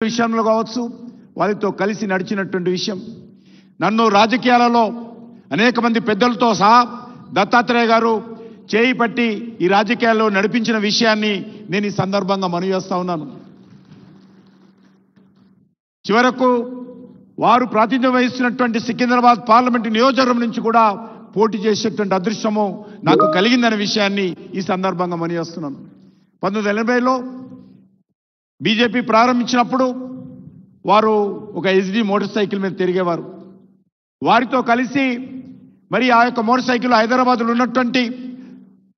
విషయంలో కావచ్చు, వారితో కలిసి నడిచినటువంటి విషయం. నన్ను రాజకీయాలలో అనేక మంది పెద్దలతో సహా దత్తాత్రేయ గారు చేయి పట్టి ఈ రాజకీయాల్లో నడిపించిన విషయాన్ని నేను ఈ సందర్భంగా మనవి చేస్తా ఉన్నాను. చివరకు వారు ప్రాతినిధ్యం వహిస్తున్నటువంటి సికింద్రాబాద్ పార్లమెంటు నియోజకవర్గం నుంచి కూడా పోటీ చేసేటువంటి అదృష్టము నాకు కలిగిందనే విషయాన్ని ఈ సందర్భంగా మనవి చేస్తున్నాను. 1980లో బీజేపీ ప్రారంభించినప్పుడు వారు ఒక ఎస్డి మోటార్ సైకిల్ మీద తిరిగేవారు. వారితో కలిసి మరి ఆ యొక్క మోటార్ సైకిల్ హైదరాబాద్లో ఉన్నటువంటి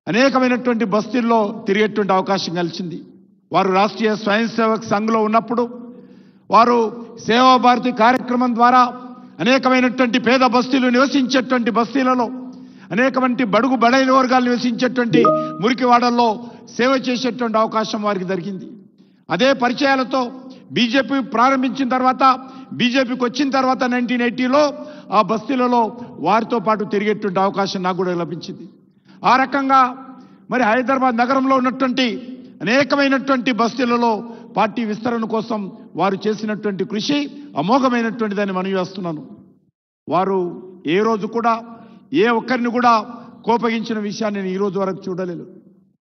అనేకమైనటువంటి బస్తీల్లో తిరిగేటువంటి అవకాశం కలిసింది. వారు రాష్ట్రీయ స్వయం సేవక్ సంఘ్లో ఉన్నప్పుడు వారు సేవా భారతి కార్యక్రమం ద్వారా అనేకమైనటువంటి పేద బస్తీలు నివసించేటువంటి బస్తీలలో అనేకమంది బడుగు బడైన వర్గాలు నివసించేటువంటి మురికివాడల్లో సేవ చేసేటువంటి అవకాశం వారికి దొరికింది. అదే పరిచయాలతో బీజేపీ ప్రారంభించిన తర్వాత, బీజేపీకి వచ్చిన తర్వాత 1980లో ఆ బస్తీలలో వారితో పాటు తిరిగేటువంటి అవకాశం నాకు కూడా లభించింది. ఆ రకంగా మరి హైదరాబాద్ నగరంలో ఉన్నటువంటి అనేకమైనటువంటి బస్తీలలో పార్టీ విస్తరణ కోసం వారు చేసినటువంటి కృషి అమోఘమైనటువంటిదని మనవి చేస్తున్నాను. వారు ఏ రోజు కూడా ఏ ఒక్కరిని కూడా కోపగించిన విషయాన్ని నేను ఈ రోజు వరకు చూడలేదు.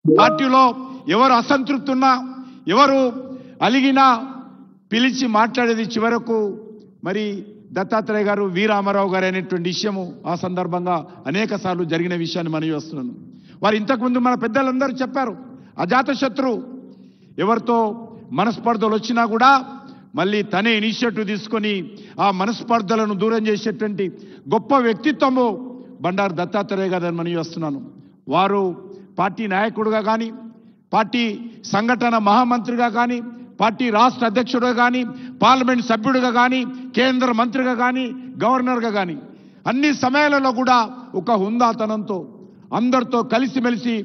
పార్టీలో ఎవరు అసంతృప్తి ఉన్నా, ఎవరు అలిగినా పిలిచి మాట్లాడేది చివరకు మరి దత్తాత్రేయ గారు, వీరామారావు గారు అనేటువంటి విషయము ఆ సందర్భంగా అనేక సార్లు జరిగిన విషయాన్ని మనవి చేస్తున్నాను. వారు ఇంతకుముందు మన పెద్దలందరూ చెప్పారు, అజాతశత్రు ఎవరితో మనస్పర్ధలు వచ్చినా కూడా మళ్ళీ తనే ఇనిషియేటివ్ తీసుకొని ఆ మనస్పర్ధలను దూరం చేసేటువంటి గొప్ప వ్యక్తిత్వము బండారు దత్తాత్రేయ గారు మనవి చేస్తున్నాను. వారు పార్టీ నాయకుడుగా కానీ, పార్టీ సంఘటన మహామంత్రిగా కానీ, పార్టీ రాష్ట్ర అధ్యక్షుడిగా కానీ, పార్లమెంట్ సభ్యుడిగా కానీ, కేంద్ర మంత్రిగా కానీ, గవర్నర్గా కానీ అన్ని సమయాలలో కూడా ఒక హుందాతనంతో అందరితో కలిసిమెలిసి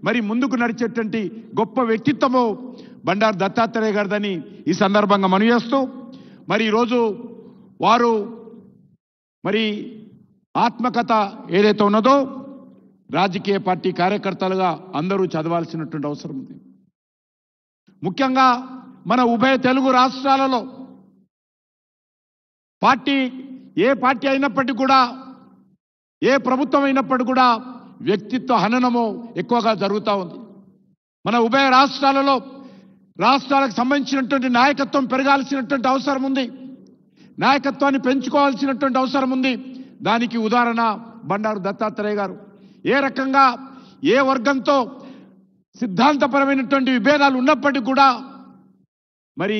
మరి ముందుకు నడిచేటువంటి గొప్ప వ్యక్తిత్వము బండారు దత్తాత్రేయ గారిదని ఈ సందర్భంగా మనవి చేస్తూ, మరి ఈరోజు వారు మరి ఆత్మకథ ఏదైతే ఉన్నదో రాజకీయ పార్టీ కార్యకర్తలుగా అందరూ చదవాల్సినటువంటి అవసరం ఉంది. ముఖ్యంగా మన ఉభయ తెలుగు రాష్ట్రాలలో పార్టీ ఏ పార్టీ అయినప్పటికీ కూడా, ఏ ప్రభుత్వం అయినప్పటికీ కూడా వ్యక్తిత్వ హననము ఎక్కువగా జరుగుతూ ఉంది. మన ఉభయ రాష్ట్రాలలో రాష్ట్రాలకు సంబంధించినటువంటి నాయకత్వం పెరగాల్సినటువంటి అవసరం ఉంది, నాయకత్వాన్ని పెంచుకోవాల్సినటువంటి అవసరం ఉంది. దానికి ఉదాహరణ బండారు దత్తాత్రేయ గారు. ఏ రకంగా ఏ వర్గంతో సిద్ధాంతపరమైనటువంటి విభేదాలు ఉన్నప్పటికీ కూడా మరి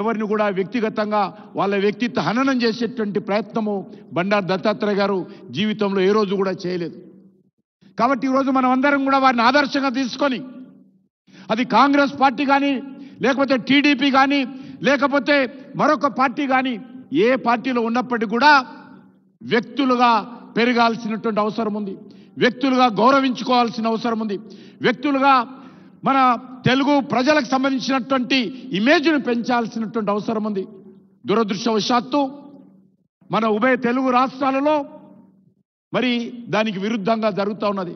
ఎవరిని కూడా వ్యక్తిగతంగా వాళ్ళ వ్యక్తిత్వ హననం చేసేటువంటి ప్రయత్నము బండారు దత్తాత్రేయ గారు జీవితంలో ఏ రోజు కూడా చేయలేదు. కాబట్టి ఈరోజు మనం అందరం కూడా వారిని ఆదర్శంగా తీసుకొని, అది కాంగ్రెస్ పార్టీ కానీ, లేకపోతే టీడీపీ కానీ, లేకపోతే మరొక పార్టీ కానీ, ఏ పార్టీలో ఉన్నప్పటికీ కూడా వ్యక్తులుగా పెరగాల్సినటువంటి అవసరం ఉంది, వ్యక్తులుగా గౌరవించుకోవాల్సిన అవసరం ఉంది, వ్యక్తులుగా మన తెలుగు ప్రజలకు సంబంధించినటువంటి ఇమేజ్ను పెంచాల్సినటువంటి అవసరం ఉంది. దురదృష్టవశాత్తు మన ఉభయ తెలుగు రాష్ట్రాలలో మరి దానికి విరుద్ధంగా జరుగుతూ ఉన్నది.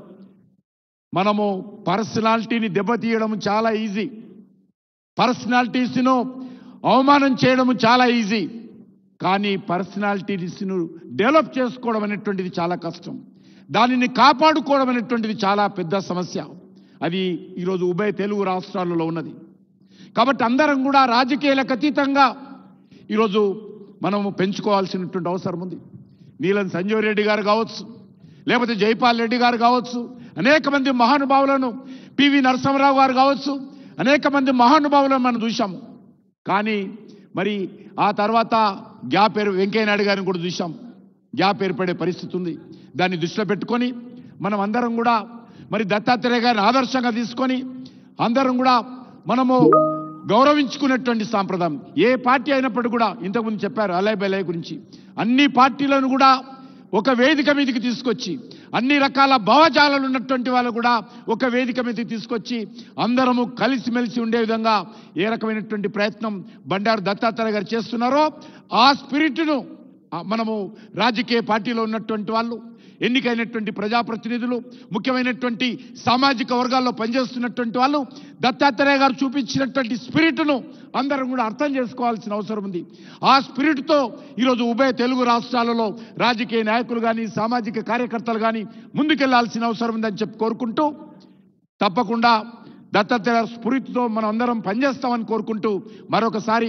మనము పర్సనాలిటీని దెబ్బతీయడం చాలా ఈజీ, పర్సనాలిటీస్ను అవమానం చేయడం చాలా ఈజీ, కానీ పర్సనాలిటీస్ను డెవలప్ చేసుకోవడం అనేటువంటిది చాలా కష్టం. దానిని కాపాడుకోవడం అనేటువంటిది చాలా పెద్ద సమస్య. అది ఈరోజు ఉభయ తెలుగు రాష్ట్రాలలో ఉన్నది. కాబట్టి అందరం కూడా రాజకీయాలకు అతీతంగా ఈరోజు మనము పెంచుకోవాల్సినటువంటి అవసరం ఉంది. నీలం సంజీవ్ రెడ్డి గారు కావచ్చు, లేకపోతే జైపాల్ రెడ్డి గారు కావచ్చు, అనేక మంది మహానుభావులను, పివి నరసింహరావు గారు కావచ్చు, అనేక మంది మహానుభావులను మనం చూసాము. కానీ మరి ఆ తర్వాత గ్యాప్ వెంకయ్య నాయుడు గారిని కూడా చూసాం. గ్యాప్ ఏర్పడే పరిస్థితి ఉంది. దాన్ని దృష్టిలో పెట్టుకొని మనం అందరం కూడా మరి దత్తాత్రేయ గారిని ఆదర్శంగా తీసుకొని అందరం కూడా మనము గౌరవించుకునేటువంటి సాంప్రదాయం ఏ పార్టీ అయినప్పటికీ కూడా, ఇంతకుముందు చెప్పారు అలయ్ బలయ్ గురించి, అన్ని పార్టీలను కూడా ఒక వేదిక మీదకి తీసుకొచ్చి, అన్ని రకాల భావజాలాలు ఉన్నటువంటి వాళ్ళు కూడా ఒక వేదిక మీదకి తీసుకొచ్చి అందరము కలిసిమెలిసి ఉండే విధంగా ఏ రకమైనటువంటి ప్రయత్నం బండారు దత్తాత్రేయ గారు చేస్తున్నారో ఆ స్పిరిట్ను మనము రాజకీయ పార్టీలో ఉన్నటువంటి వాళ్ళు, ఎన్నికైనటువంటి ప్రజాప్రతినిధులు, ముఖ్యమైనటువంటి సామాజిక వర్గాల్లో పనిచేస్తున్నటువంటి వాళ్ళు దత్తాత్రేయ గారు చూపించినటువంటి స్పిరిట్ను అందరం కూడా అర్థం చేసుకోవాల్సిన అవసరం ఉంది. ఆ స్పిరిట్తో ఈరోజు ఉభయ తెలుగు రాష్ట్రాలలో రాజకీయ నాయకులు కానీ సామాజిక కార్యకర్తలు కానీ ముందుకెళ్లాల్సిన అవసరం ఉందని చెప్పి కోరుకుంటూ, తప్పకుండా దత్తాత్రేయ స్ఫూర్తితో మనం అందరం పనిచేస్తామని కోరుకుంటూ మరొకసారి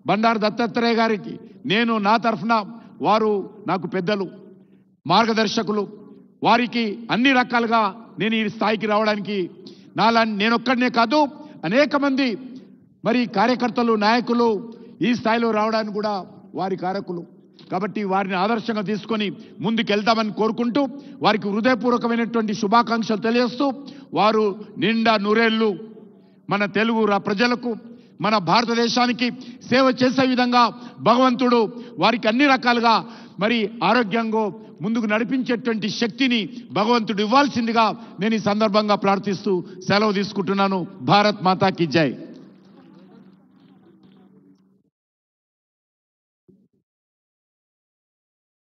బండారు దత్తాత్రేయ గారికి నేను నా తరఫున, వారు నాకు పెద్దలు, మార్గదర్శకులు, వారికి అన్ని రకాలుగా నేను ఈ స్థాయికి రావడానికి నేనొక్కడనే కాదు అనేక మంది మరి కార్యకర్తలు, నాయకులు ఈ స్థాయిలో రావడానికి కూడా వారి కారకులు. కాబట్టి వారిని ఆదర్శంగా తీసుకొని ముందుకెళ్తామని కోరుకుంటూ వారికి హృదయపూర్వకమైనటువంటి శుభాకాంక్షలు తెలియజేస్తూ, వారు నిండా నూరేళ్లు మన తెలుగు ప్రజలకు, మన భారతదేశానికి సేవ చేసే విధంగా భగవంతుడు వారికి అన్ని రకాలుగా మరి ఆరోగ్యంగా ముందుకు నడిపించేటువంటి శక్తిని భగవంతుడు ఇవ్వాల్సిందిగా నేను ఈ సందర్భంగా ప్రార్థిస్తూ సెలవు తీసుకుంటున్నాను. భారత్ మాతాకి జై.